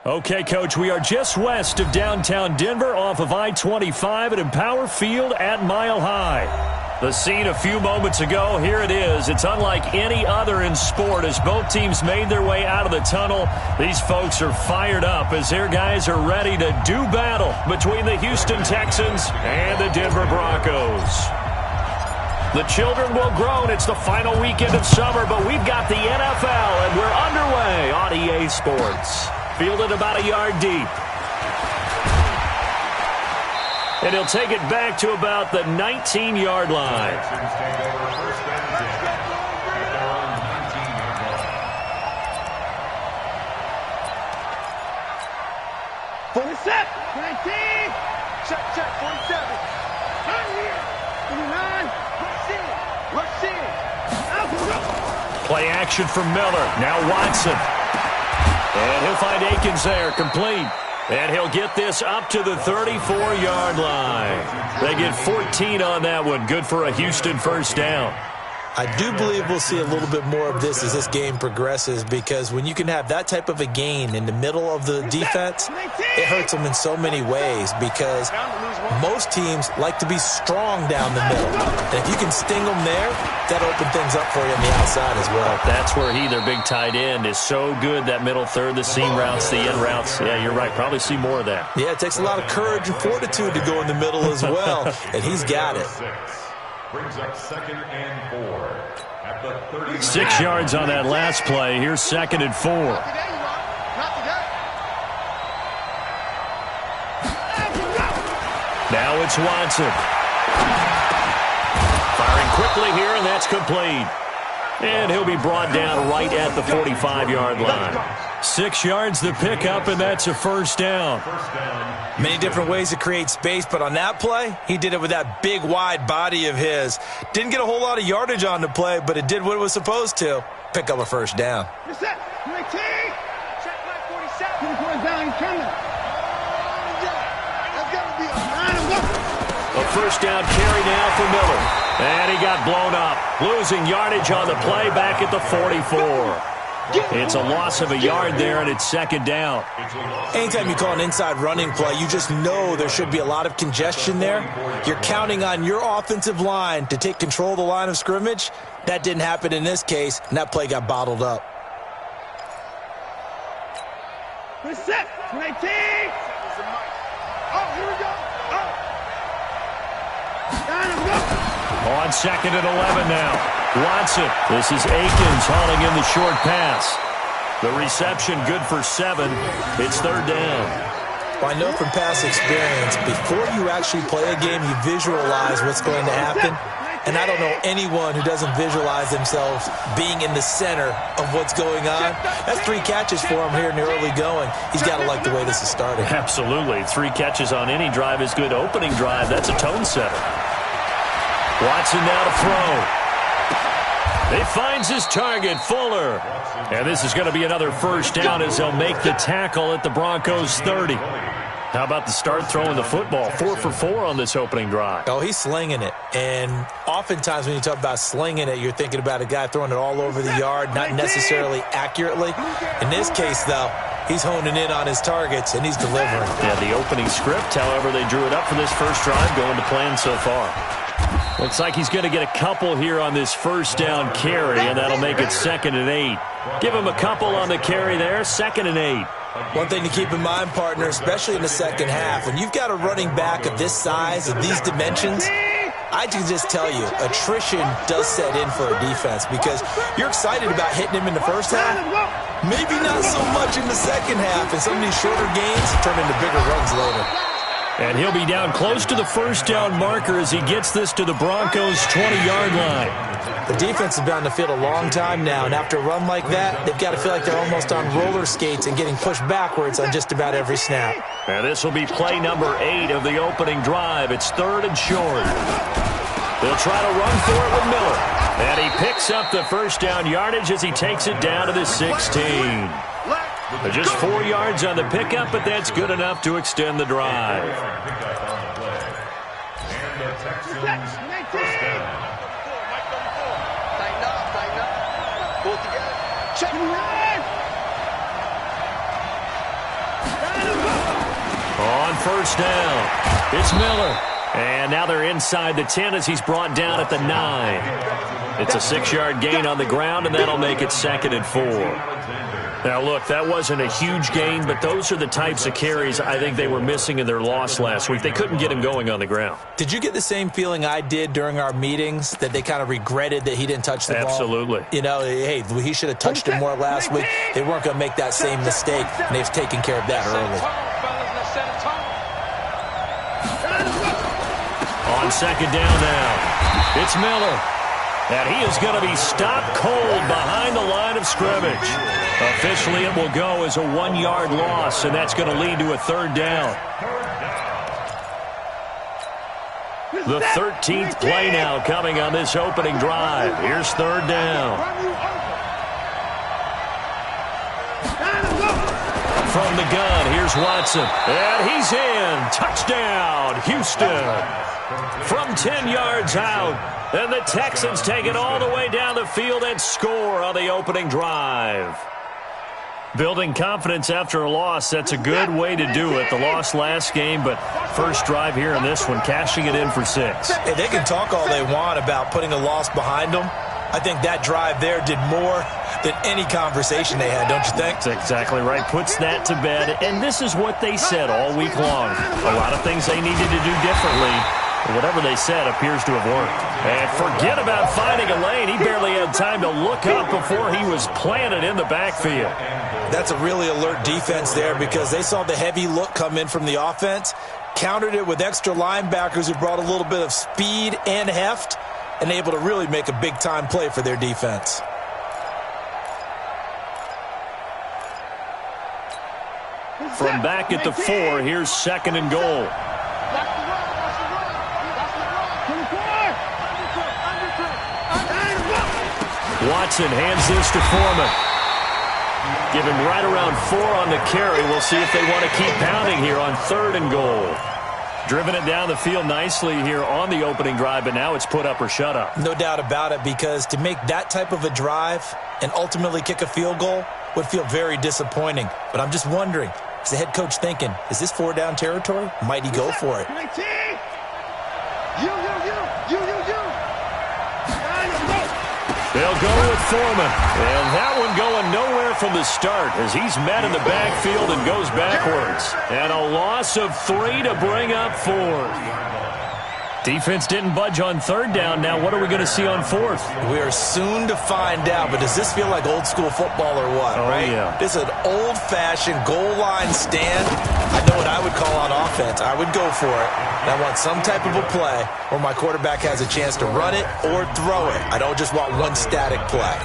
Okay, Coach, we are just west of downtown Denver off of I-25 at Empower Field at Mile High. The scene a few moments ago, here it is. It's unlike any other in sport as both teams made their way out of the tunnel. These folks are fired up as their guys are ready to do battle between the Houston Texans and the Denver Broncos. The children will groan. It's the final weekend of summer, but we've got the NFL, and we're underway on EA Sports. Fielded about a yard deep. And he'll take it back to about the 19-yard line. Set, 19, check, 47. Right here, 29, rush in. Play action from Miller. Now Watson. And he'll find Akins there, complete. And he'll get this up to the 34-yard line. They get 14 on that one. Good for a Houston first down. I do believe we'll see a little bit more of this as this game progresses, because when you can have that type of a gain in the middle of the defense, it hurts them in so many ways, because most teams like to be strong down the middle. And if you can sting them there, that opens things up for you on the outside as well. That's where their big tight end, is so good, that middle third, the seam routes, the end routes. Yeah, you're right. Probably see more of that. Yeah, it takes a lot of courage and fortitude to go in the middle as well, and he's got it. Brings up 2nd and 4 at the 30. 6 yards on that last play. Here's 2nd and 4. Now it's Watson. Firing quickly here, and that's complete. And he'll be brought down right at the 45-yard line. 6 yards the pickup, and that's a first down. Many different ways to create space, but on that play, he did it with that big, wide body of his. Didn't get a whole lot of yardage on the play, but it did what it was supposed to. Pick up a first down. Check 47. Down, he's coming. That's got to be a first down carry now for Miller. And he got blown up. Losing yardage on the play back at the 44. It's a loss of a yard there, and it's 2nd down. Anytime you call an inside running play, you just know there should be a lot of congestion there. You're counting on your offensive line to take control of the line of scrimmage. That didn't happen in this case, and that play got bottled up. Set, 19. Oh, here we go. On 2nd and 11 now. Watson. This is Akins hauling in the short pass. The reception good for 7. It's 3rd down. Well, I know from past experience, before you actually play a game, you visualize what's going to happen. And I don't know anyone who doesn't visualize themselves being in the center of what's going on. That's 3 catches for him here in the early going. He's got to like the way this is starting. Absolutely. 3 catches on any drive is good. Opening drive, that's a tone setter. Watson now to throw. He finds his target, Fuller. And this is going to be another first down as they'll make the tackle at the Broncos 30. How about the start throwing the football? 4 for 4 on this opening drive. Oh, he's slinging it. And oftentimes when you talk about slinging it, you're thinking about a guy throwing it all over the yard, not necessarily accurately. In this case, though, he's honing in on his targets, and he's delivering. Yeah, the opening script, however, they drew it up for this first drive, going to plan so far. Looks like he's going to get a couple here on this first down carry, and that'll make it 2nd and 8. Give him a couple on the carry there, 2nd and 8. One thing to keep in mind, partner, especially in the second half, when you've got a running back of this size, of these dimensions, I can just tell you, attrition does set in for a defense, because you're excited about hitting him in the first half, maybe not so much in the second half, and some of these shorter gains turn into bigger runs later. And he'll be down close to the first down marker as he gets this to the Broncos' 20-yard line. The defense has been on the field a long time now, and after a run like that, they've got to feel like they're almost on roller skates and getting pushed backwards on just about every snap. And this will be play number 8 of the opening drive. It's 3rd and short. They'll try to run for it with Miller. And he picks up the first down yardage as he takes it down to the 16. Just 4 yards on the pickup, but that's good enough to extend the drive. And the Texans first down. Tighten up. Pull together. Check. first down. It's Miller. And now they're inside the 10 as he's brought down at the 9. It's a 6-yard gain on the ground, and that'll make it 2nd and 4. Now, look, that wasn't a huge gain, but those are the types of carries I think they were missing in their loss last week. They couldn't get him going on the ground. Did you get the same feeling I did during our meetings, that they kind of regretted that he didn't touch the ball? Absolutely. You know, hey, he should have touched it more last week. They weren't going to make that same mistake, and they've taken care of that early. On 2nd down now, it's Miller. And he is going to be stopped cold behind the line of scrimmage. Officially, it will go as a 1-yard loss, and that's going to lead to a 3rd down. The 13th play now coming on this opening drive. Here's 3rd down. From the gun, here's Watson. And he's in. Touchdown, Houston. From 10 yards out. And the Texans take it all the way down the field and score on the opening drive. Building confidence after a loss, that's a good way to do it. The loss last game, but first drive here in this one, cashing it in for 6. Hey, they can talk all they want about putting a loss behind them. I think that drive there did more than any conversation they had, don't you think? That's exactly right. Puts that to bed. And this is what they said all week long. A lot of things they needed to do differently. Whatever they said appears to have worked. And forget about finding a lane. He barely had time to look up before he was planted in the backfield. That's a really alert defense there because they saw the heavy look come in from the offense, countered it with extra linebackers who brought a little bit of speed and heft, and able to really make a big-time play for their defense. From back at the 4, here's 2nd and goal. Watson hands this to Foreman. Give him right around 4 on the carry. We'll see if they want to keep pounding here on 3rd and goal. Driven it down the field nicely here on the opening drive, but now it's put up or shut up. No doubt about it, because to make that type of a drive and ultimately kick a field goal would feel very disappointing. But I'm just wondering, is the head coach thinking, is this 4-down territory? Might he go for it? They'll go with Foreman. And that one going nowhere from the start as he's met in the backfield and goes backwards. And a loss of 3 to bring up 4th. Defense didn't budge on 3rd down. Now what are we going to see on 4th? We are soon to find out, but does this feel like old school football or what, right? Yeah. This is an old-fashioned goal line stand. I know what I would call on offense. I would go for it. And I want some type of a play where my quarterback has a chance to run it or throw it. I don't just want one static play.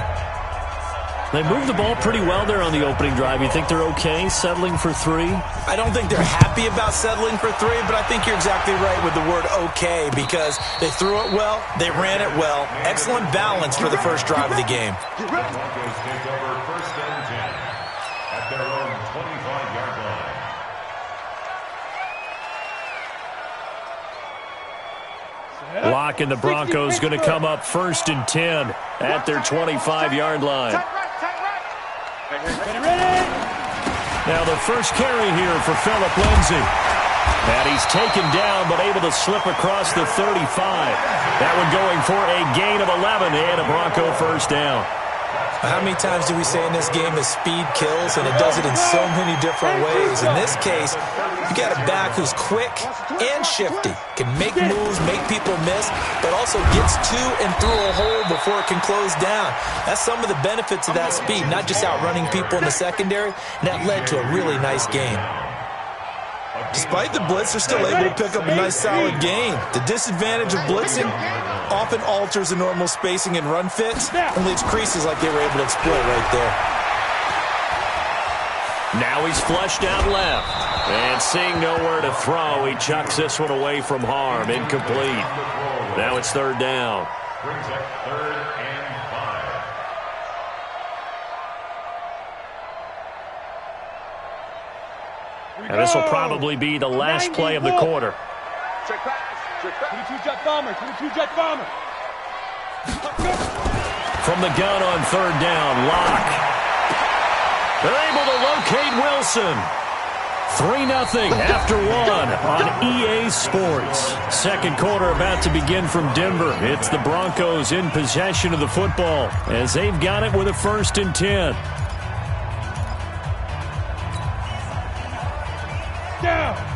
They moved the ball pretty well there on the opening drive. You think they're okay settling for 3? I don't think they're happy about settling for 3, but I think you're exactly right with the word okay, because they threw it well, they ran it well. Excellent balance for the first drive of the game. The Broncos take over 1st and 10 at their own 25-yard line. Lock and the Broncos going to come up 1st and 10 at their 25-yard line. Now the first carry here for Phillip Lindsay. And he's taken down but able to slip across the 35. That one going for a gain of 11 and a Bronco 1st down. How many times do we say in this game that speed kills, and it does it in so many different ways? In this case, you got a back who's quick and shifty, can make moves, make people miss, but also gets to and through a hole before it can close down. That's some of the benefits of that speed, not just outrunning people in the secondary, and that led to a really nice game. Despite the blitz, they're still able to pick up a nice solid gain. The disadvantage of blitzing often alters the normal spacing and run fits and leaves creases like they were able to exploit right there. Now he's flushed out left. And seeing nowhere to throw, he chucks this one away from harm. Incomplete. Now it's 3rd down. Brings up 3rd and 5. And this will probably be the last play of the quarter. Check pass. Check pass. 22 jet bomber. 22 jet bomber. From the gun on 3rd down, Lock. They're able to locate Wilson. 3-0 after one on EA Sports. Second quarter about to begin from Denver. It's the Broncos in possession of the football as they've got it with a 1st and 10.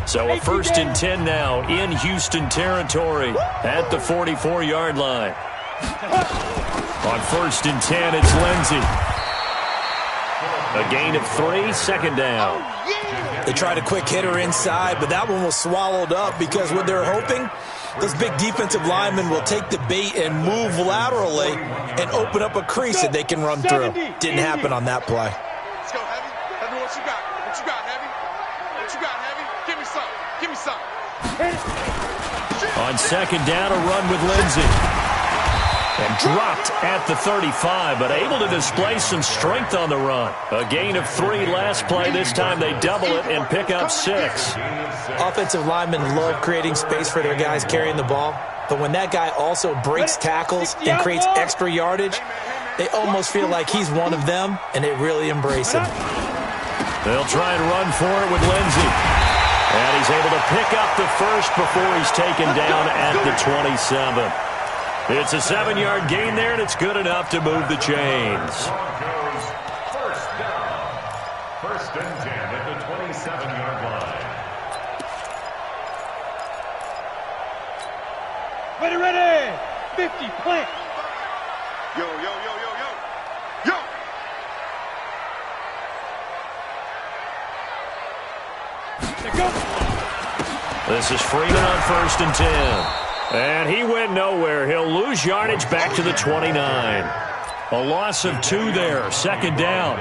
So a 1st and 10 now in Houston territory at the 44-yard line. On 1st and 10, it's Lindsey. A gain of 3, 2nd down. They tried a quick hitter inside, but that one was swallowed up because what they're hoping, those big defensive linemen will take the bait and move laterally and open up a crease that they can run through. Didn't happen on that play. Let's go, Heavy. Heavy, what you got? What you got, Heavy? What you got, Heavy? Give me some. Give me some. On 2nd down, a run with Lindsey. And dropped at the 35, but able to display some strength on the run. A gain of 3 last play. This time they double it and pick up 6. Offensive linemen love creating space for their guys carrying the ball, but when that guy also breaks tackles and creates extra yardage, they almost feel like he's one of them, and they really embrace him. They'll try and run for it with Lindsey. And he's able to pick up the 1st before he's taken down at the 27. It's a 7-yard gain there, and it's good enough to move the chains. Broncos 1st down. 1st and 10 at the 27-yard line. Ready. 50, plant. Yo, yo, yo, yo, yo. Yo. Go. This is Freeman on 1st and 10. And he went nowhere. He'll lose yardage back to the 29. A loss of 2 there. 2nd down.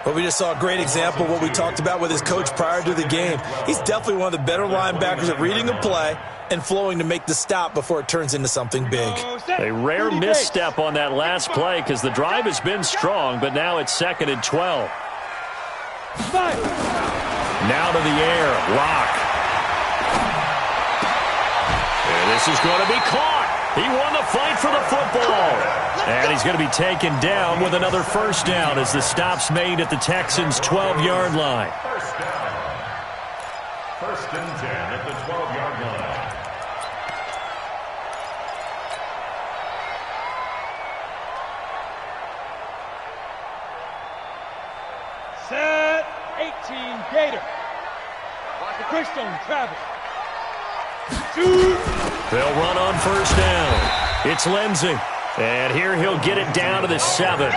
But we just saw a great example of what we talked about with his coach prior to the game. He's definitely one of the better linebackers at reading a play and flowing to make the stop before it turns into something big. A rare misstep on that last play because the drive has been strong, but now it's 2nd and 12. Now to the air. Lock. This is going to be caught. He won the fight for the football. And he's going to be taken down with another 1st down as the stop's made at the Texans' 12-yard line. 1st down. 1st and 10 at the 12-yard line. Set 18, Gator. Watch the Christian, Travis. They'll run on 1st down. It's Lindsey. And here he'll get it down to the 7.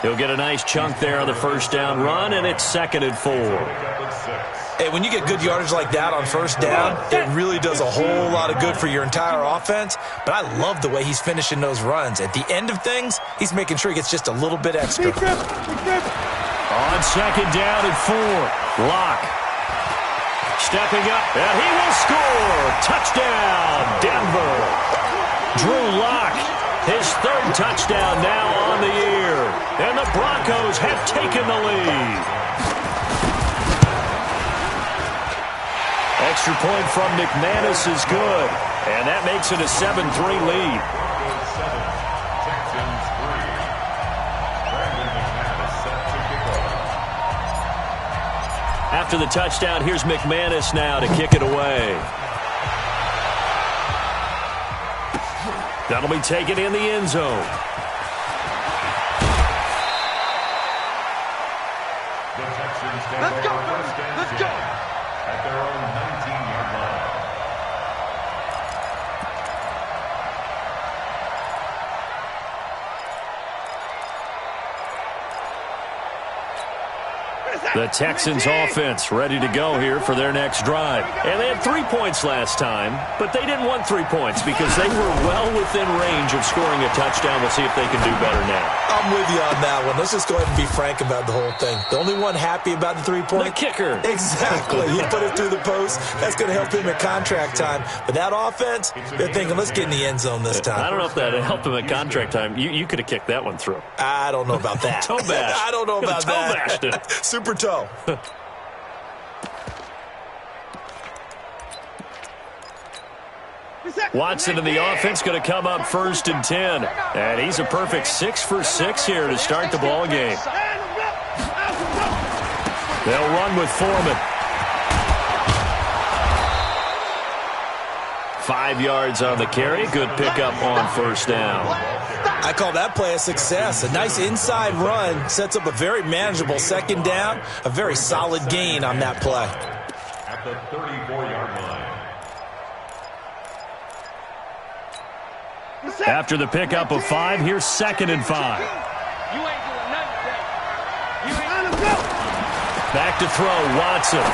He'll get a nice chunk there on the 1st down run, and it's 2nd and 4. Hey, when you get good yardage like that on 1st down, it really does a whole lot of good for your entire offense. But I love the way he's finishing those runs. At the end of things, he's making sure he gets just a little bit extra. On 2nd down and 4. Lock. Stepping up, and he will score. Touchdown, Denver. Drew Lock, his 3rd touchdown now on the year. And the Broncos have taken the lead. Extra point from McManus is good. And that makes it a 7-3 lead. Broncos 7, Texans 3. Brandon McManus set to kick off. After the touchdown, here's McManus now to kick it away. That'll be taken in the end zone. The Texans take over 1st and 10 at their own 19-yard line. The Texans offense ready to go here for their next drive. And they had 3 points last time, but they didn't want 3 points because they were well within range of scoring a touchdown. We'll see if they can do better now. I'm with you on that one. Let's just go ahead and be frank about the whole thing. The only one happy about the 3-point? The kicker. Exactly. He put it through the post. That's going to help him at contract time. But that offense, they're thinking, let's get in the end zone this time. I don't know if that helped him at contract time. You could have kicked that one through. I don't know about that. Toe bash. I don't know about that. Toe bashed it. Super toe. Watson in the offense going to come up 1st and 10. And he's a perfect 6 for 6 here to start the ball game. They'll run with Foreman. 5 yards on the carry. Good pickup on first down. I call that play a success. A nice inside run sets up a very manageable second down. A very solid gain on that play. At the 34-yard line. After the pickup of 5, here's 2nd and 5. Back to throw, Watson.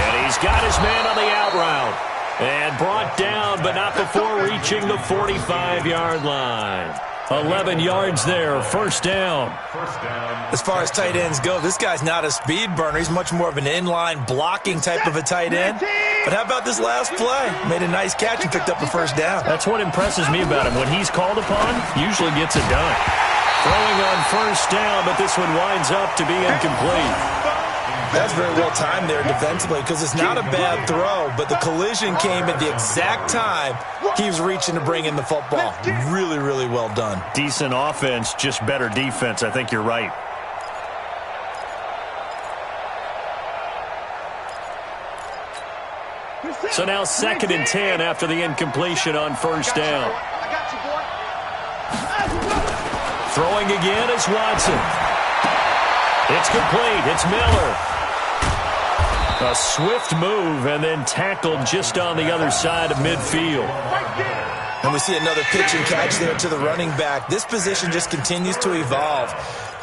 And he's got his man on the out route. And brought down, but not before reaching the 45-yard line. 11 yards there, first down. As far as tight ends go, this guy's not a speed burner. He's much more of an inline blocking type of a tight end. But how about this last play? Made a nice catch and picked up a first down. That's what impresses me about him. When he's called upon, usually gets it done. Throwing on first down, but this one winds up to be incomplete. That's very well timed there defensively because it's not a bad throw, but the collision came at the exact time he was reaching to bring in the football. Really, really well done. Decent offense, just better defense. I think you're right. So now 2nd and 10 after the incompletion on first down. Throwing again is Watson. It's complete. It's Miller. A swift move and then tackled just on the other side of midfield. And we see another pitch and catch there to the running back. This position just continues to evolve.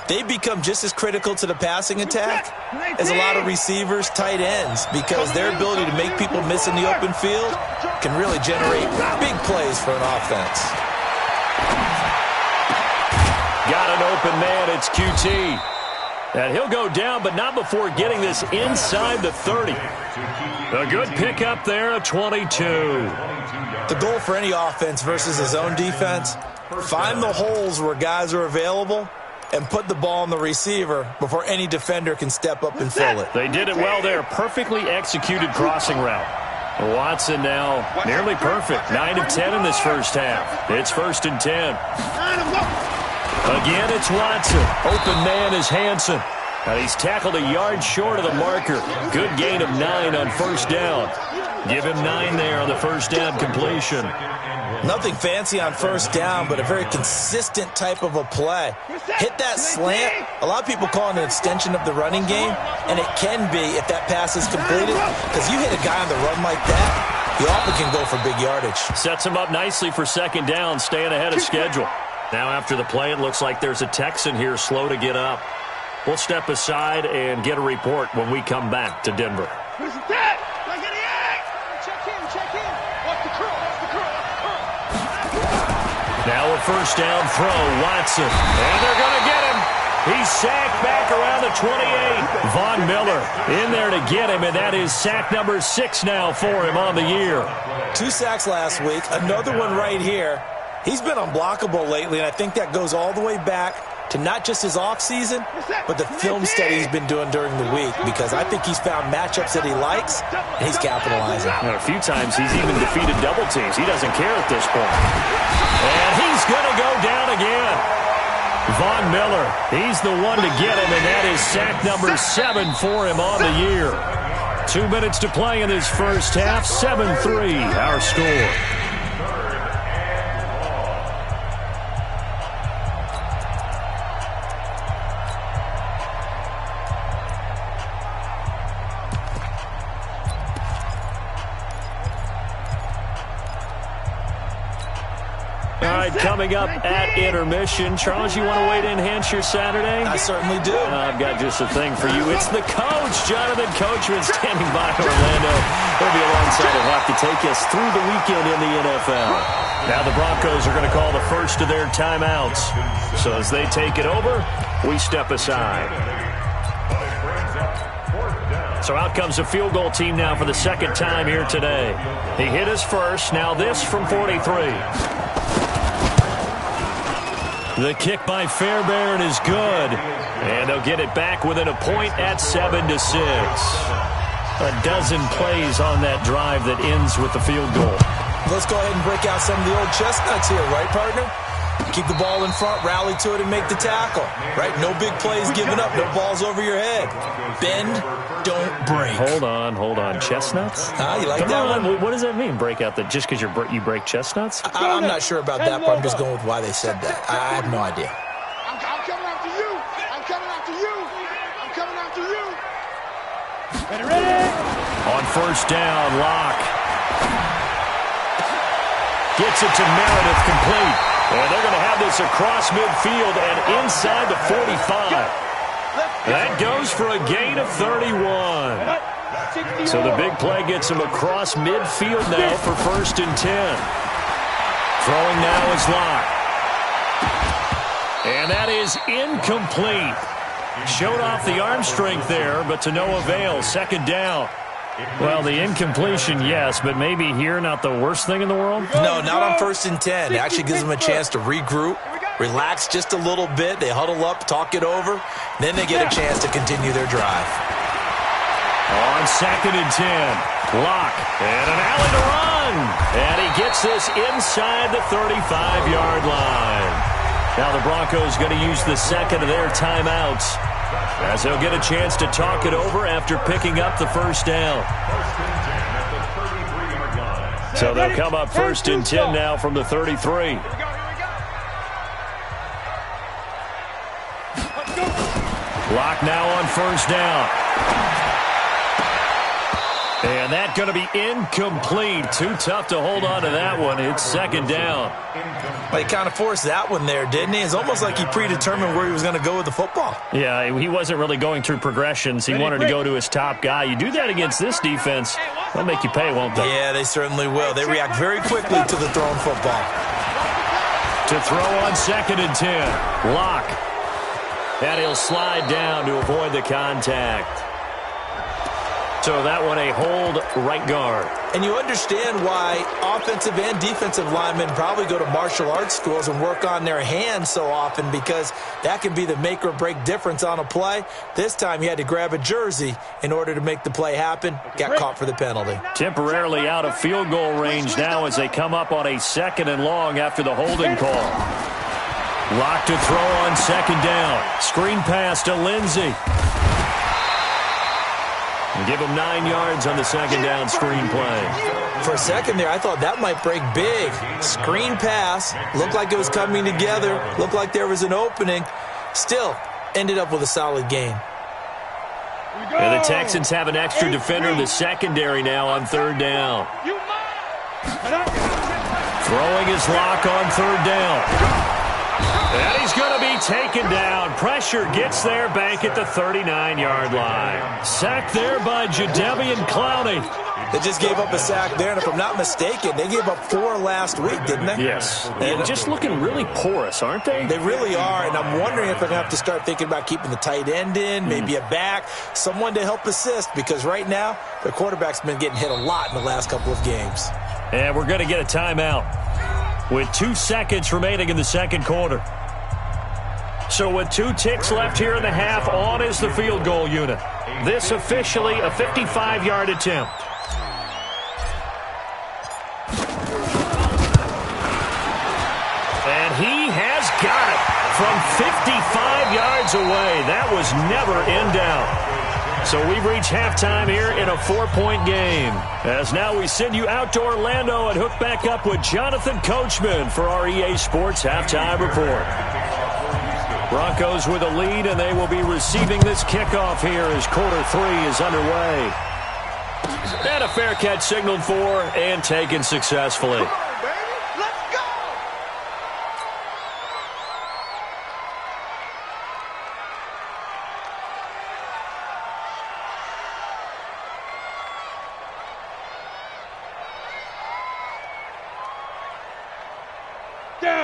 They become just as critical to the passing attack as a lot of receivers, tight ends, because their ability to make people miss in the open field can really generate big plays for an offense. Got an open man. It's QT. And he'll go down, but not before getting this inside the 30. A good pickup there, a 22. The goal for any offense versus his own defense, find the holes where guys are available and put the ball on the receiver before any defender can step up and fill it. They did it well there. Perfectly executed crossing route. Watson now nearly perfect. 9 of 10 in this first half. It's 1st and 10. Again, it's Watson. Open man is Hansen. And he's tackled a yard short of the marker. Good gain of 9 on first down. Give him 9 there on the first down completion. Nothing fancy on first down, but a very consistent type of a play. Hit that slant. A lot of people call it an extension of the running game, and it can be if that pass is completed, because you hit a guy on the run like that, he often can go for big yardage. Sets him up nicely for second down, staying ahead of schedule. Now after the play, it looks like there's a Texan here slow to get up. We'll step aside and get a report when we come back to Denver. Now a first down throw, Watson. And they're going to get him. He's sacked back around the 28. Von Miller in there to get him, and that is sack number 6 now for him on the year. 2 sacks last week, another one right here. He's been unblockable lately, and I think that goes all the way back to not just his offseason, but the film study he's been doing during the week, because I think he's found matchups that he likes, and he's capitalizing. A few times he's even defeated double teams. He doesn't care at this point. And he's going to go down again. Von Miller, he's the one to get him, and that is sack number 7 for him on the year. 2 minutes to play in this first half, 7-3 our score. Coming up at intermission. Charles, you want to wait to enhance your Saturday? I certainly do. I've got just a thing for you. It's the coach, Jonathan Coachman, standing by Orlando. He'll be alongside of Hawk to take us through the weekend in the NFL. Now the Broncos are going to call the first of their timeouts. So as they take it over, we step aside. So out comes a field goal team now for the second time here today. He hit his first. Now this from 43. The kick by Fairbairn is good. And they'll get it back within a point at 7-6. A dozen plays on that drive that ends with the field goal. Let's go ahead and break out some of the old chestnuts here, right, partner? Keep the ball in front, rally to it, and make the tackle. Right? No big plays given up, no balls over your head. Bend, don't break. Hold on. Chestnuts? You like Come that on. one? What does that mean, break out? Just because you break chestnuts? I'm not sure about that, but I'm just going with why they said that. I have no idea. I'm coming after you. I'm coming after you. I'm coming after you. Ready? On first down, Locke. Gets it to Meredith, complete. And they're going to have this across midfield and inside the 45. That goes for a gain of 31. So the big play gets him across midfield now for 1st and 10. Throwing now is Locke. And that is incomplete. Showed off the arm strength there, but to no avail. 2nd down. Well, the incompletion, yes, but maybe here not the worst thing in the world? No, not on 1st and 10. It actually gives them a chance to regroup, relax just a little bit. They huddle up, talk it over. Then they get a chance to continue their drive. On 2nd and 10, Locke, and an alley to run. And he gets this inside the 35-yard line. Now the Broncos going to use the second of their timeouts, as they'll get a chance to talk it over after picking up the 1st down. So they'll come up 1st and 10 now from the 33. Locke now on 1st down. And that's going to be incomplete. Too tough to hold on to that one. It's 2nd down. Well, he kind of forced that one there, didn't he? It's almost like he predetermined where he was going to go with the football. Yeah, he wasn't really going through progressions. He wanted to go to his top guy. You do that against this defense, they'll make you pay, won't they? Yeah, they certainly will. They react very quickly to the thrown football. To throw on 2nd and 10. Locke. And he'll slide down to avoid the contact. So that one a hold right guard. And you understand why offensive and defensive linemen probably go to martial arts schools and work on their hands so often, because that can be the make or break difference on a play. This time he had to grab a jersey in order to make the play happen. Got caught for the penalty. Temporarily out of field goal range now as they come up on a 2nd and long after the holding call. Locke to throw on 2nd down. Screen pass to Lindsey. And give him 9 yards on the 2nd down screen play. For a second there, I thought that might break big. Screen pass. Looked like it was coming together. Looked like there was an opening. Still, ended up with a solid gain. And the Texans have an extra defender in the secondary now on 3rd down. Throwing his Locke on 3rd down. And he's going to be taken down. Pressure gets there back at the 39-yard line. Sacked there by Jadeveon Clowney. They just gave up a sack there, and if I'm not mistaken, they gave up 4 last week, didn't they? Yes. And just looking really porous, aren't they? They really are, and I'm wondering if they're going to have to start thinking about keeping the tight end in, maybe a back, someone to help assist, because right now, their quarterback's been getting hit a lot in the last couple of games. And we're going to get a timeout with 2 seconds remaining in the 2nd quarter. So with 2 ticks left here in the half, on is the field goal unit. This officially a 55-yard attempt. And he has got it from 55 yards away. That was never in doubt. So we've reached halftime here in a 4-point game. As now we send you out to Orlando and hook back up with Jonathan Coachman for our EA Sports Halftime Report. Broncos with a lead, and they will be receiving this kickoff here as quarter 3 is underway. And a fair catch signaled for and taken successfully.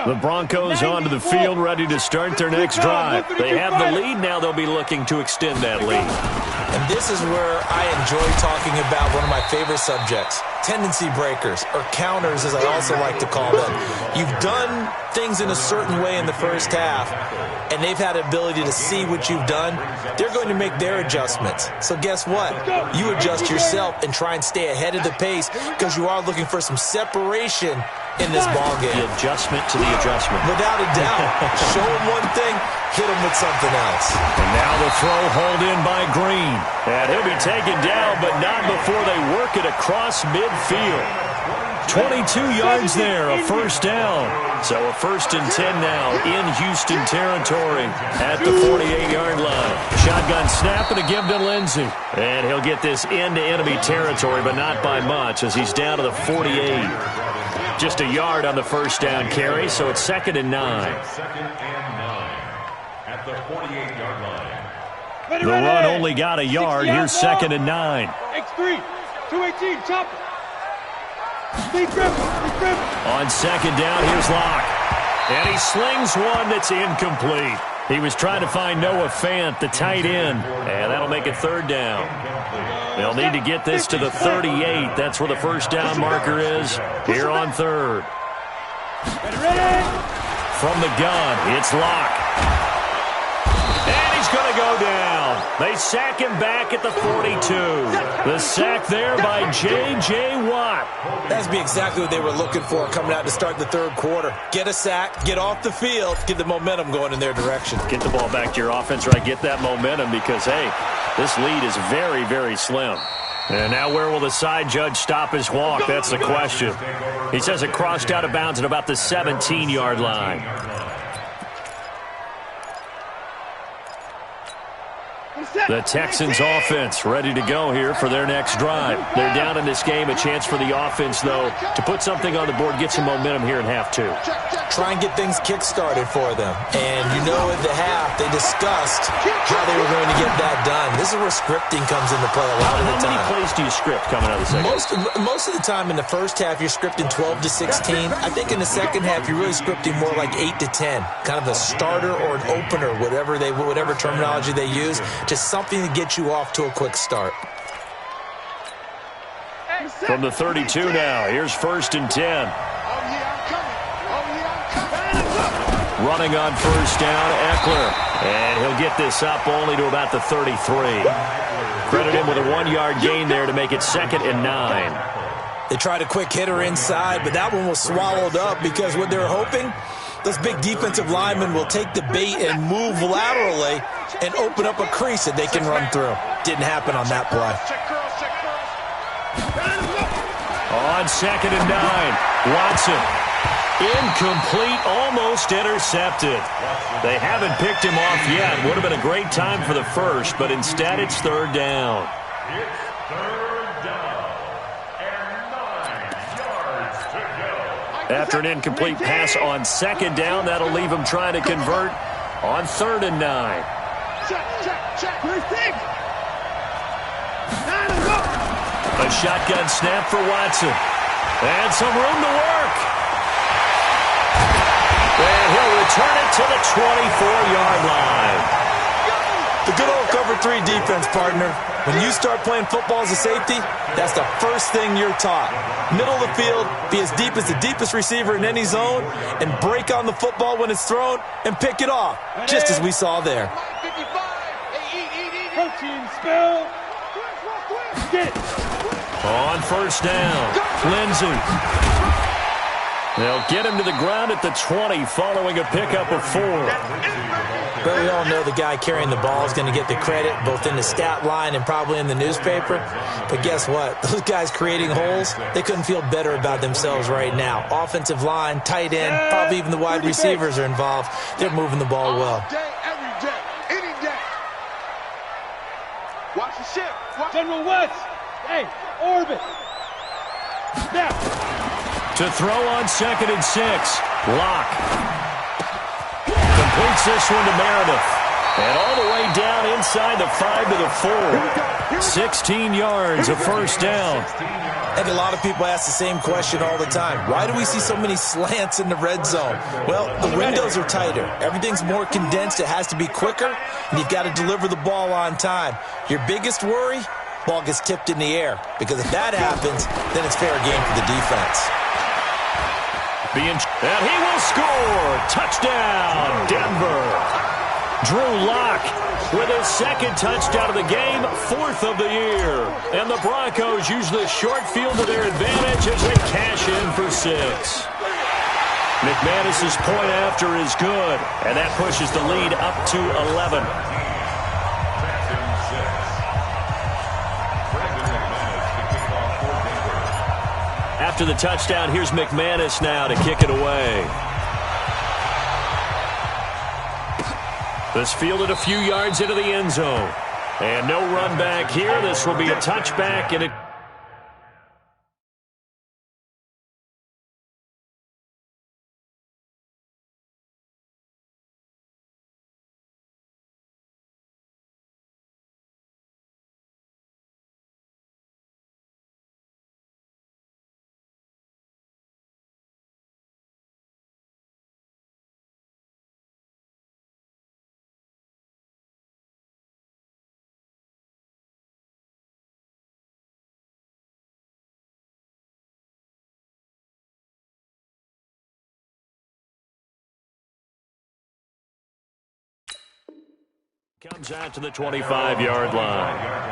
The Broncos onto the field, ready to start their next drive. They have the lead. Now they'll be looking to extend that lead. And this is where I enjoy talking about one of my favorite subjects, tendency breakers, or counters, as I also like to call them. You've done things in a certain way in the first half, and they've had the ability to see what you've done. They're going to make their adjustments. So guess what? You adjust yourself and try and stay ahead of the pace, because you are looking for some separation in this ballgame. The adjustment to the adjustment. Without a doubt. Show him one thing, hit him with something else. And now the throw hauled in by Green. And he'll be taken down, but not before they work it across midfield. 22 yards there, a first down. So a 1st and 10 now in Houston territory at the 48-yard line. Shotgun snap and a give to Lindsey. And he'll get this into enemy territory, but not by much as he's down to the 48. Just a yard on the first down carry, so it's 2nd and 9. 2nd and 9 at the 48-yard line. The run only got a yard. Here's 2nd and 9. X3, 218, chop. On 2nd down, here's Locke. And he slings one that's incomplete. He was trying to find Noah Fant, the tight end. And that'll make it 3rd down. They'll need to get this to the 38. That's where the first down marker is here on 3rd. From the gun, it's Locke. And he's going to go down. They sack him back at the 42. The sack there by J.J. Watt. That's be exactly what they were looking for coming out to start the 3rd quarter. Get a sack, get off the field, get the momentum going in their direction. Get the ball back to your offense, right? Get that momentum because, hey, this lead is very, very slim. And now where will the side judge stop his walk? That's the question. He says it crossed out of bounds at about the 17-yard line. The Texans offense ready to go here for their next drive. They're down in this game. A chance for the offense, though, to put something on the board, get some momentum here in half 2. Try and get things kick-started for them. And you know at the half, they discussed how they were going to get that done. This is where scripting comes into play a lot of the time. How many plays do you script coming out of the second? Most of the time in the first half, you're scripting 12 to 16. I think in the second half, you're really scripting more like 8 to 10. Kind of a starter or an opener, whatever terminology they use. Just something to get you off to a quick start. From the 32 now, here's 1st and 10. Running on first down, Eckler. And he'll get this up only to about the 33. Credit him with a 1-yard gain there to make it 2nd and 9. They tried a quick hitter inside, but that one was swallowed up because what they're hoping, those big defensive linemen will take the bait and move laterally and open up a crease that they can run through. Didn't happen on that play. On 2nd and 9, Watson. Incomplete, almost intercepted. They haven't picked him off yet. Would have been a great time for the first, but instead it's 3rd down. It's 3rd down and 9 yards to go. After an incomplete pass on 2nd down, that'll leave him trying to convert on 3rd and 9. A shotgun snap for Watson. And some room to work. And he'll return it to the 24-yard line. The good old cover 3 defense, partner. When you start playing football as a safety, that's the first thing you're taught. Middle of the field, be as deep as the deepest receiver in any zone, and break on the football when it's thrown and pick it off, just as we saw there. Protein spill. Get it. On first down, Lindsey. They'll get him to the ground at the 20 following a pickup of 4. But we all know the guy carrying the ball is going to get the credit both in the stat line and probably in the newspaper. But guess what? Those guys creating holes, they couldn't feel better about themselves right now. Offensive line, tight end, probably even the wide receivers are involved. They're moving the ball well. All day, every day, any day. Watch the ship. General West. Hey, orbit. Now. To throw on 2nd and 6. Locke. Completes this one to Meredith. And all the way down inside the 5 to the 4. 16 yards, a first down. I think a lot of people ask the same question all the time. Why do we see so many slants in the red zone? Well, the windows are tighter. Everything's more condensed. It has to be quicker, and you've got to deliver the ball on time. Your biggest worry? Ball gets tipped in the air. Because if that happens, then it's fair game for the defense. And he will score. Touchdown, Denver. Drew Lock with his 2nd touchdown of the game, 4th of the year. And the Broncos use the short field to their advantage as they cash in for 6. McManus's point after is good, and that pushes the lead up to 11. After the touchdown, here's McManus now to kick it away. This fielded a few yards into the end zone. And no run back here. This will be a touchback, and it comes out to the 25-yard line.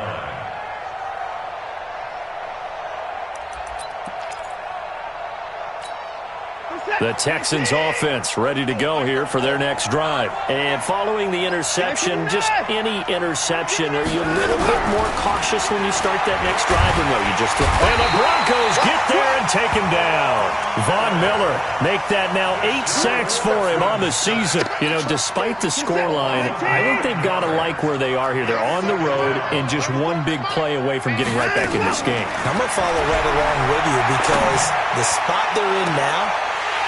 The Texans offense ready to go here for their next drive. And following the interception, just any interception, are you a little bit more cautious when you start that next drive? Or no, you just throw. And the Broncos get there and take him down. Von Miller make that now 8 sacks for him on the season. You know, despite the scoreline, I think they've got to like where they are here. They're on the road and just one big play away from getting right back in this game. I'm going to follow right along with you because the spot they're in now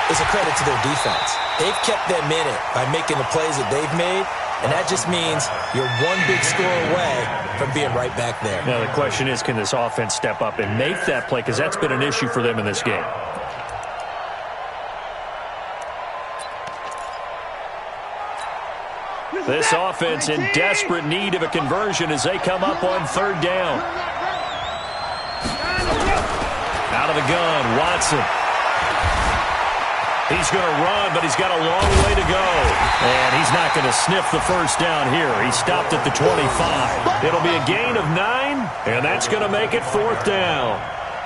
is a credit to their defense. They've kept them in it by making the plays that they've made, and that just means you're one big score away from being right back there. Now the question is, can this offense step up and make that play? Because that's been an issue for them in this game. This offense in desperate need of a conversion as they come up on third down. Out of the gun, Watson. He's going to run, but he's got a long way to go. And he's not going to sniff the first down here. He stopped at the 25. It'll be a gain of 9, and that's going to make it fourth down.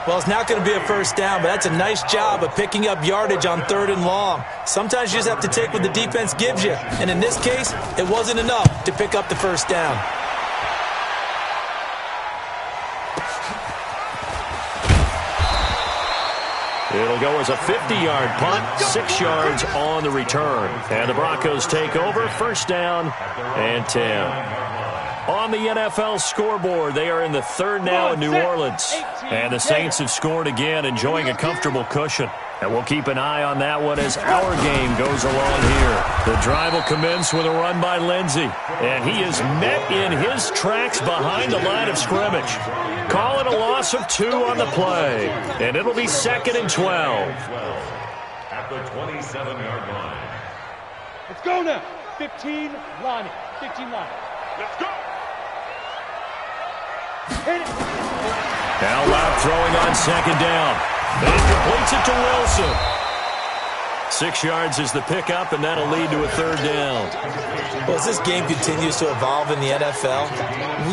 Well, it's not going to be a first down, but that's a nice job of picking up yardage on third and long. Sometimes you just have to take what the defense gives you. And in this case, it wasn't enough to pick up the first down. It'll go as a 50-yard punt, 6 yards on the return. And the Broncos take over, first down and 10. On the NFL scoreboard, they are in the third now in New Orleans. And the Saints have scored again, enjoying a comfortable cushion. And we'll keep an eye on that one as our game goes along here. The drive will commence with a run by Lindsey. And he is met in his tracks behind the line of scrimmage. Call it a loss of 2 on the play. And it'll be 2nd and 12. At the 27-yard line. Let's go now. 15 line. 15 line. Let's go. Hit it. Now Loud throwing on second down. And completes it to Wilson. 6 yards is the pickup, and that'll lead to a third down. Well, as this game continues to evolve in the NFL,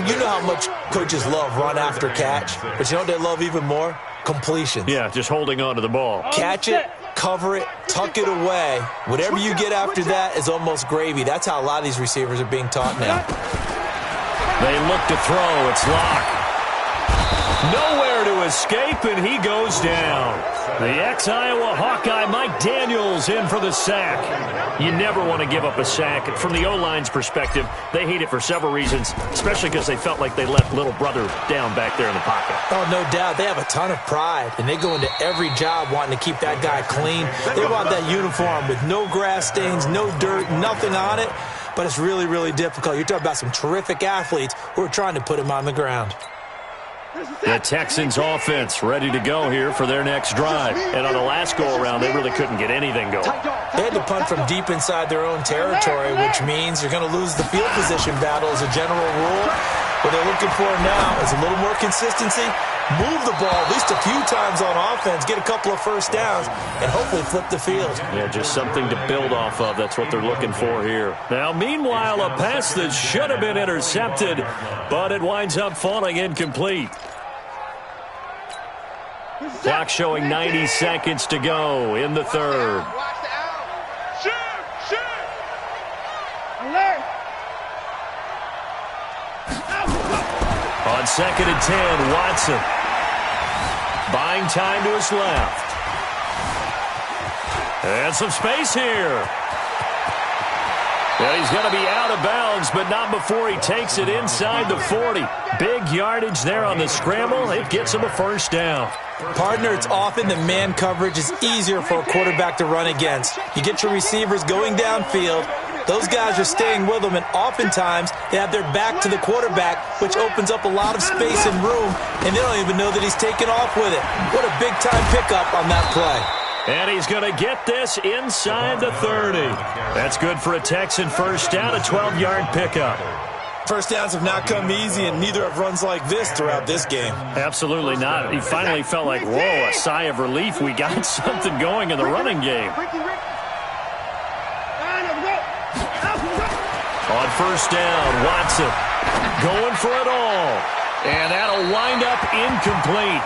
you know how much coaches love run after catch, but you know what they love even more? Completions. Yeah, just holding on to the ball. Catch it, cover it, tuck it away. Whatever you get after that is almost gravy. That's how a lot of these receivers are being taught now. They look to throw. It's Locke. Nowhere to escape, and he goes down. The ex-Iowa Hawkeye Mike Daniels in for the sack. You never want to give up a sack. From the O-line's perspective, they hate it for several reasons, especially because they felt like they left little brother down back there in the pocket. Oh, no doubt. They have a ton of pride, and they go into every job wanting to keep that guy clean. They want that uniform with no grass stains, no dirt, nothing on it, but it's really, really difficult. You're talking about some terrific athletes who are trying to put him on the ground. The Texans offense ready to go here for their next drive. And on the last go-around, they really couldn't get anything going. They had to punt from deep inside their own territory, which means you're going to lose the field position battle as a general rule. What they're looking for now is a little more consistency, move the ball at least a few times on offense, get a couple of first downs, and hopefully flip the field. Yeah, just something to build off of. That's what they're looking for here. Now, meanwhile, a pass that should have been intercepted, but it winds up falling incomplete. Clock showing 90 seconds to go in the third. 2nd and 10. Watson buying time to his left. And some space here. And he's going to be out of bounds, but not before he takes it inside the 40. Big yardage there on the scramble. It gets him a first down. Partner, it's often that man coverage is easier for a quarterback to run against. You get your receivers going downfield. Those guys are staying with them, and oftentimes they have their back to the quarterback, which opens up a lot of space and room, and they don't even know that he's taken off with it. What a big-time pickup on that play. And he's going to get this inside the 30. That's good for a Texan first down, a 12-yard pickup. First downs have not come easy, and neither have runs like this throughout this game. Absolutely not. He finally felt like, whoa, a sigh of relief. We got something going in the running game. On first down, Watson going for it all. And that'll wind up incomplete.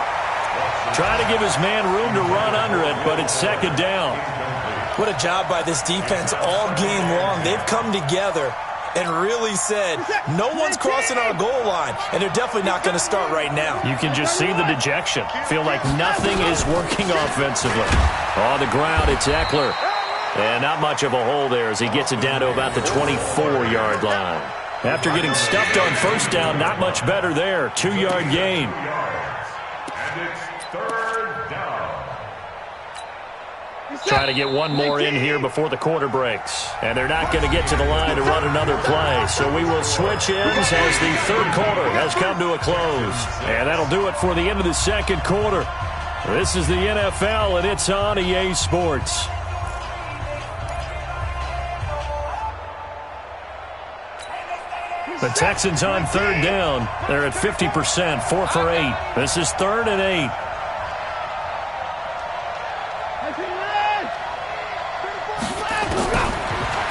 Trying to give his man room to run under it, but it's 2nd down. What a job by this defense all game long. They've come together and really said, no one's crossing our goal line, and they're definitely not going to start right now. You can just see the dejection. Feel like nothing is working offensively. On the ground, it's Eckler. And not much of a hole there as he gets it down to about the 24-yard line. After getting stuffed on first down, not much better there. 2-yard gain. And it's 3rd down. Trying to get one more in here before the quarter breaks. And they're not going to get to the line to run another play. So we will switch ends as the 3rd quarter has come to a close. And that'll do it for the end of the 2nd quarter. This is the NFL, and it's on EA Sports. The Texans on 3rd down. They're at 50%, 4 for 8. This is 3rd and 8.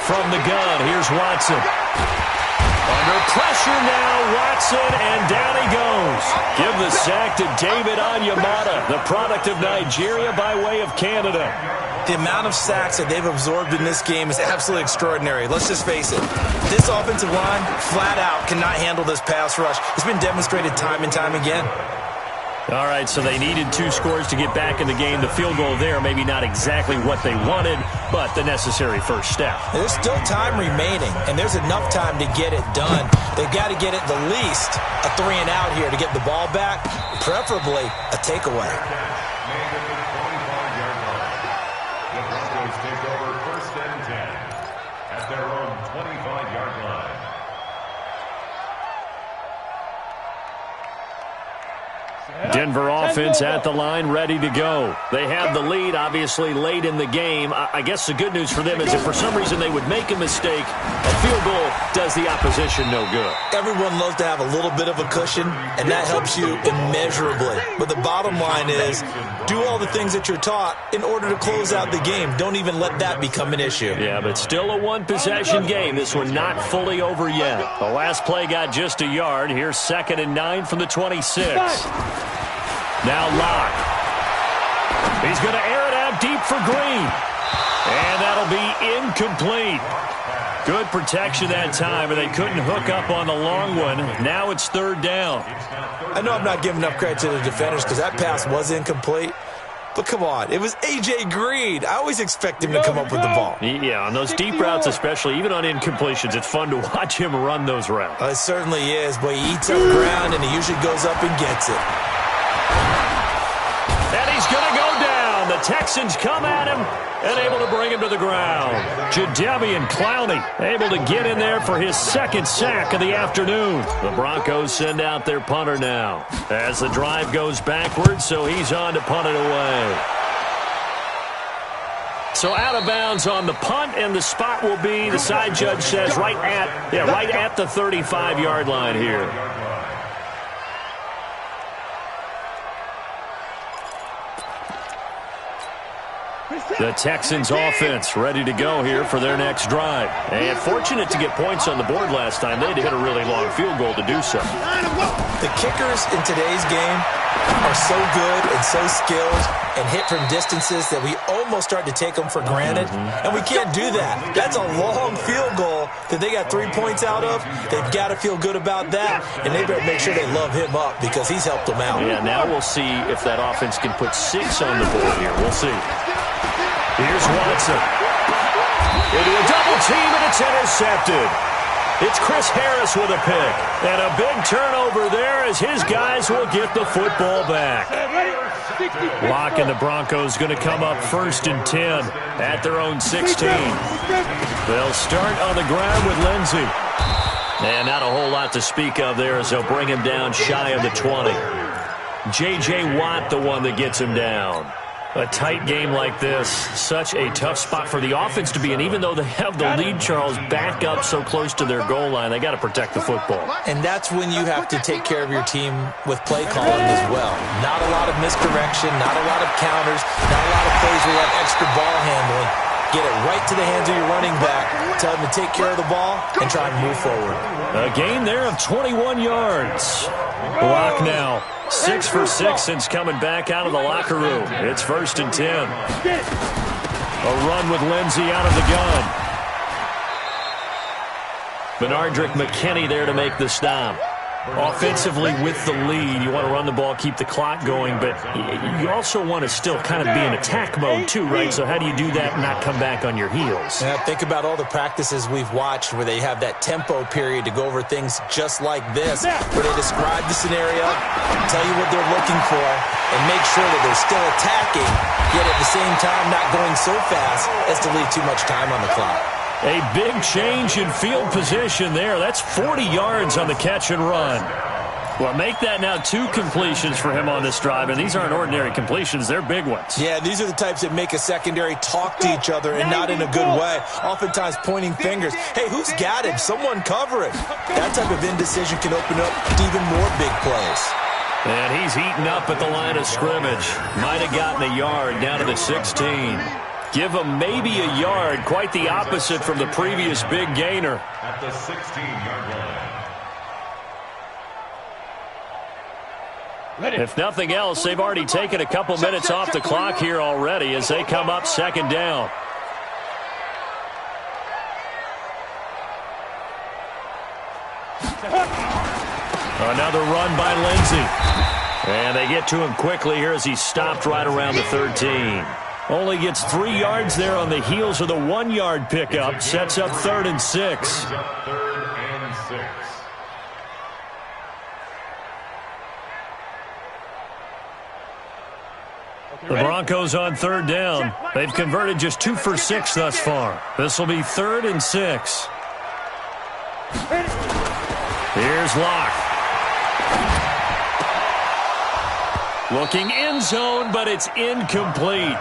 From the gun, here's Watson. Under pressure now, Watson, and down he goes. Give the sack to David Onyemata, the product of Nigeria by way of Canada. The amount of sacks that they've absorbed in this game is absolutely extraordinary. Let's just face it. This offensive line, flat out, cannot handle this pass rush. It's been demonstrated time and time again. All right, so they needed 2 scores to get back in the game. The field goal there, maybe not exactly what they wanted, but the necessary first step. There's still time remaining, and there's enough time to get it done. They've got to get at the least a 3-and-out here to get the ball back, preferably a takeaway. The Broncos take over 1st and 10 at their own 25-yard line. Denver offense at the line, ready to go. They have the lead, obviously, late in the game. I guess the good news for them is if for some reason they would make a mistake, a field goal does the opposition no good. Everyone loves to have a little bit of a cushion, and that helps you immeasurably. But the bottom line is, do all the things that you're taught in order to close out the game. Don't even let that become an issue. Yeah, but still a one-possession game. This one not fully over yet. The last play got just a yard. Here's 2nd and 9 from the 26. Now Locke. He's going to air it out deep for Green. And that'll be incomplete. Good protection that time, and they couldn't hook up on the long one. Now it's 3rd down. I know I'm not giving enough credit to the defenders because that pass was incomplete. But come on, it was A.J. Green. I always expect him to come up with the ball. Yeah, on those deep routes especially, even on incompletions, it's fun to watch him run those routes. It certainly is, but he eats up ground, and he usually goes up and gets it. And he's going to go down. The Texans come at him and able to bring him to the ground. Jadeveon Clowney able to get in there for his 2nd sack of the afternoon. The Broncos send out their punter now as the drive goes backwards, so he's on to punt it away. So out of bounds on the punt, and the spot will be, the side judge says, right at the 35-yard line here. The Texans offense ready to go here for their next drive. And fortunate to get points on the board last time. They had to hit a really long field goal to do so. The kickers in today's game are so good and so skilled and hit from distances that we almost start to take them for granted. And we can't do that. That's a long field goal that they got 3 points out of. They've got to feel good about that. And they better make sure they love him up because he's helped them out. Yeah, now we'll see if that offense can put 6 on the board here. We'll see. Here's Watson. Into a double team, and it's intercepted. It's Chris Harris with a pick. And a big turnover there as his guys will get the football back. Locke and the Broncos going to come up 1st and 10 at their own 16. They'll start on the ground with Lindsey. And not a whole lot to speak of there as they'll bring him down shy of the 20. J.J. Watt, the one that gets him down. A tight game like this, such a tough spot for the offense to be in. Even though they have the lead, Charles, back up so close to their goal line, they got to protect the football. And that's when you have to take care of your team with play calling as well. Not a lot of misdirection, not a lot of counters, not a lot of plays where you have extra ball handling. Get it right to the hands of your running back. Tell him to take care of the ball and try and move forward. A gain there of 21 yards. Block now. 6 for 6 since coming back out of the locker room. It's 1st and 10. A run with Lindsey out of the gun. Benardrick McKinney there to make the stop. Offensively with the lead, you want to run the ball, keep the clock going, but you also want to still kind of be in attack mode too, right? So how do you do that and not come back on your heels? Yeah, think about all the practices we've watched where they have that tempo period to go over things just like this, where they describe the scenario, tell you what they're looking for, and make sure that they're still attacking, yet at the same time not going so fast as to leave too much time on the clock. A big change in field position there. That's 40 yards on the catch and run. Well, make that now 2 completions for him on this drive, and these aren't ordinary completions. They're big ones. Yeah, these are the types that make a secondary talk to each other and not in a good way. Oftentimes pointing fingers. Hey, who's got him? Someone cover it. That type of indecision can open up even more big plays. And he's heating up at the line of scrimmage. Might have gotten a yard down to the 16. Give him maybe a yard, quite the opposite from the previous big gainer. At the 16-yard line. If nothing else, they've already taken a couple minutes off the clock here already as they come up 2nd down. Another run by Lindsey. And they get to him quickly here as he's stopped right around the 13. Only gets 3 yards there on the heels of the 1-yard pickup. Sets up 3rd and 6. The Broncos on 3rd down. They've converted just 2 for 6 thus far. This will be 3rd and 6. Here's Locke. Looking end zone, but it's incomplete.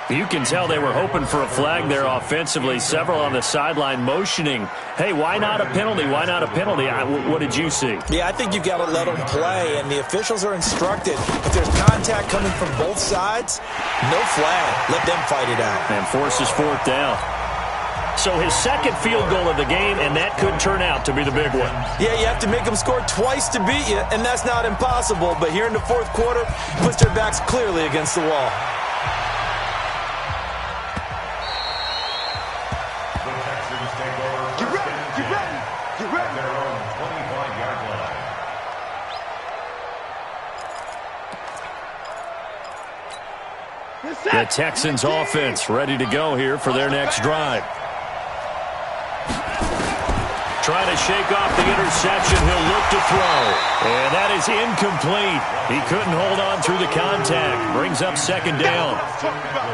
You can tell they were hoping for a flag there offensively. Several on the sideline motioning, hey, why not a penalty? Why not a penalty? What did you see? Yeah, I think you've got to let them play, and the officials are instructed. If there's contact coming from both sides, no flag. Let them fight it out. And forces 4th down. So his 2nd field goal of the game, and that could turn out to be the big one. Yeah, you have to make them score twice to beat you, and that's not impossible. But here in the 4th quarter, puts their backs clearly against the wall. The Texans take over 1st and 10 at their own 25-yard line. The Texans offense ready to go here for their next drive. Trying to shake off the interception. He'll look to throw. And that is incomplete. He couldn't hold on through the contact. Brings up 2nd down.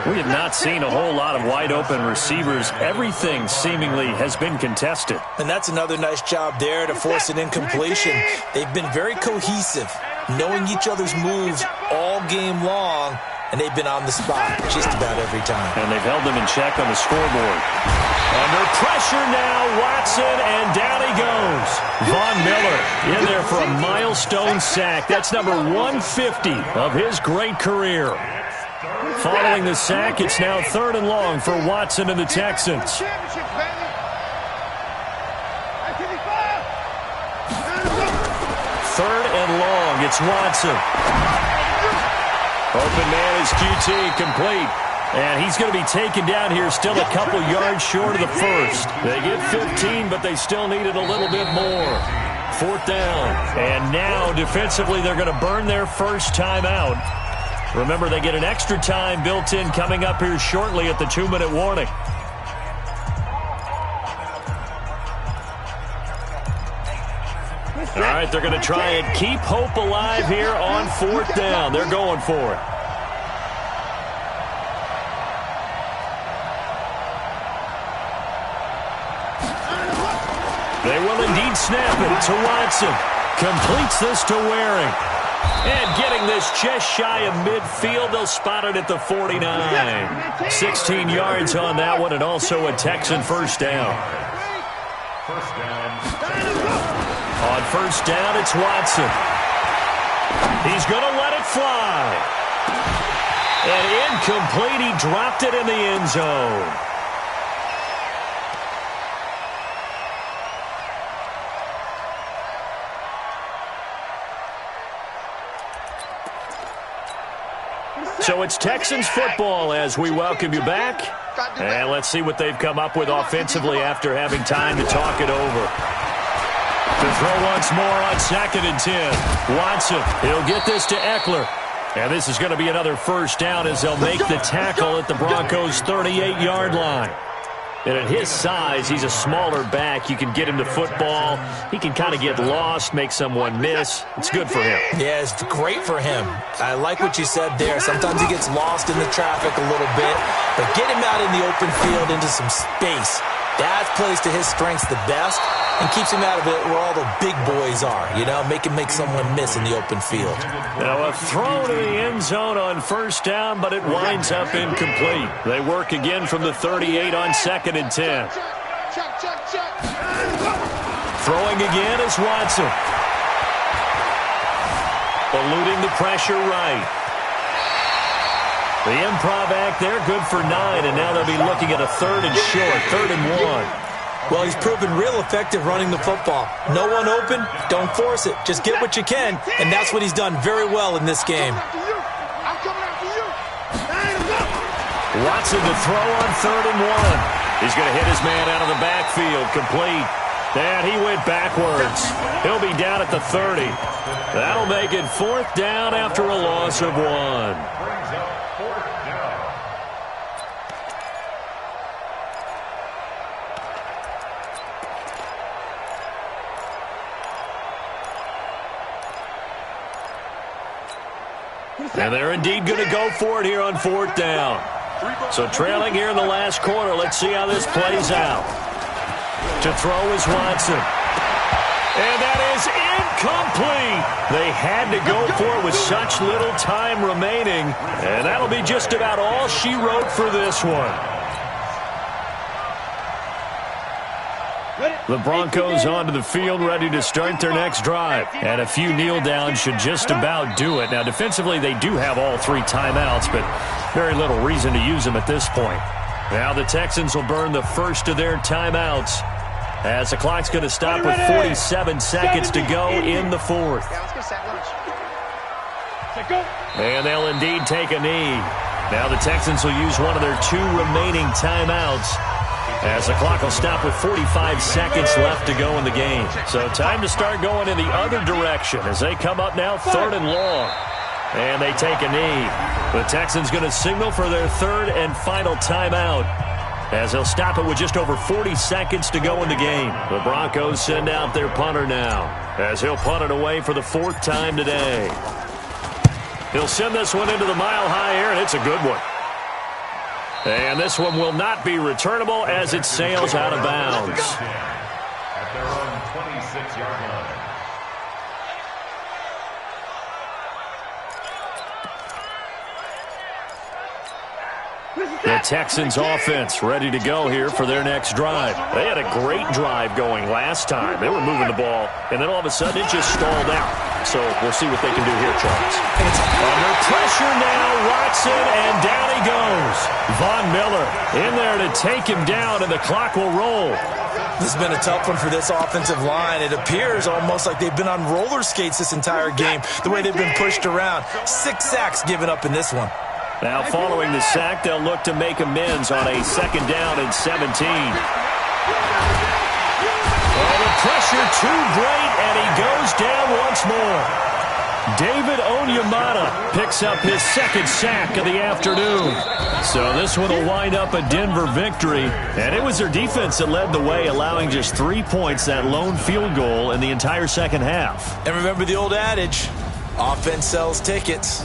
We have not seen a whole lot of wide-open receivers. Everything seemingly has been contested. And that's another nice job there to force an incompletion. They've been very cohesive, knowing each other's moves all game long, and they've been on the spot just about every time. And they've held them in check on the scoreboard. Under pressure now, Watson, and down he goes. Von Miller in there for a milestone sack. That's number 150 of his great career. Following the sack, it's now 3rd and long for Watson and the Texans. Third and long, it's Watson. Open man is QT, complete. And he's going to be taken down here, still a couple yards short of the first. They get 15, but they still needed a little bit more. 4th down. And now, defensively, they're going to burn their first timeout. Remember, they get an extra time built in coming up here shortly at the 2-minute warning. All right, they're going to try and keep hope alive here on 4th down. They're going for it. They will indeed snap it to Watson. Completes this to Waring. And getting this just shy of midfield, they'll spot it at the 49. 16 yards on that one, and also a Texan first down. First down. On first down, it's Watson. He's going to let it fly. And incomplete, he dropped it in the end zone. So it's Texans football as we welcome you back. And let's see what they've come up with offensively after having time to talk it over. To throw once more on 2nd and 10. Watson, he'll get this to Eckler. And this is going to be another first down as they'll make the tackle at the Broncos' 38-yard line. And at his size, he's a smaller back. You can get him to football. He can kind of get lost, make someone miss. It's good for him. Yeah, it's great for him. I like what you said there. Sometimes he gets lost in the traffic a little bit, but get him out in the open field into some space. That plays to his strengths the best and keeps him out of it where all the big boys are, you know, make someone miss in the open field. Now a throw to the end zone on first down, but it winds up incomplete. They work again from the 38 on 2nd and 10. Throwing again is Watson. Eluding the pressure right. The improv act there, good for 9, and now they'll be looking at a 3rd and short, 3rd and 1. Well, he's proven real effective running the football. No one open, don't force it. Just get what you can, and that's what he's done very well in this game. Watson to throw on 3rd and 1. He's going to hit his man out of the backfield, complete. And he went backwards. He'll be down at the 30. That'll make it 4th down after a loss of 1. And they're indeed going to go for it here on 4th down. So trailing here in the last quarter, let's see how this plays out. To throw is Watson. And that is incomplete. They had to go for it with such little time remaining. And that'll be just about all she wrote for this one. The Broncos onto the field, ready to start their next drive. And a few kneel downs should just about do it. Now, defensively, they do have all 3 timeouts, but very little reason to use them at this point. Now the Texans will burn the first of their timeouts as the clock's going to stop with 47 seconds to go in the 4th. And they'll indeed take a knee. Now the Texans will use one of their 2 remaining timeouts as the clock will stop with 45 seconds left to go in the game. So time to start going in the other direction as they come up now 3rd and long. And they take a knee. The Texans going to signal for their 3rd and final timeout as they'll stop it with just over 40 seconds to go in the game. The Broncos send out their punter now as he'll punt it away for the 4th time today. He'll send this one into the mile-high air, and it's a good one. And this one will not be returnable as it sails out of bounds. At their own 26-yard line. The Texans offense ready to go here for their next drive. They had a great drive going last time. They were moving the ball, and then all of a sudden it just stalled out. So we'll see what they can do here, Charles. Under pressure now, Watson, and down he goes. Von Miller in there to take him down, and the clock will roll. This has been a tough one for this offensive line. It appears almost like they've been on roller skates this entire game, the way they've been pushed around. 6 sacks given up in this one. Now following the sack, they'll look to make amends on a 2nd down and 17. Oh, the pressure too great, and he goes down once more. David Onyemata picks up his 2nd sack of the afternoon. So this one will wind up a Denver victory. And it was their defense that led the way, allowing just 3 points, that lone field goal in the entire second half. And remember the old adage, offense sells tickets.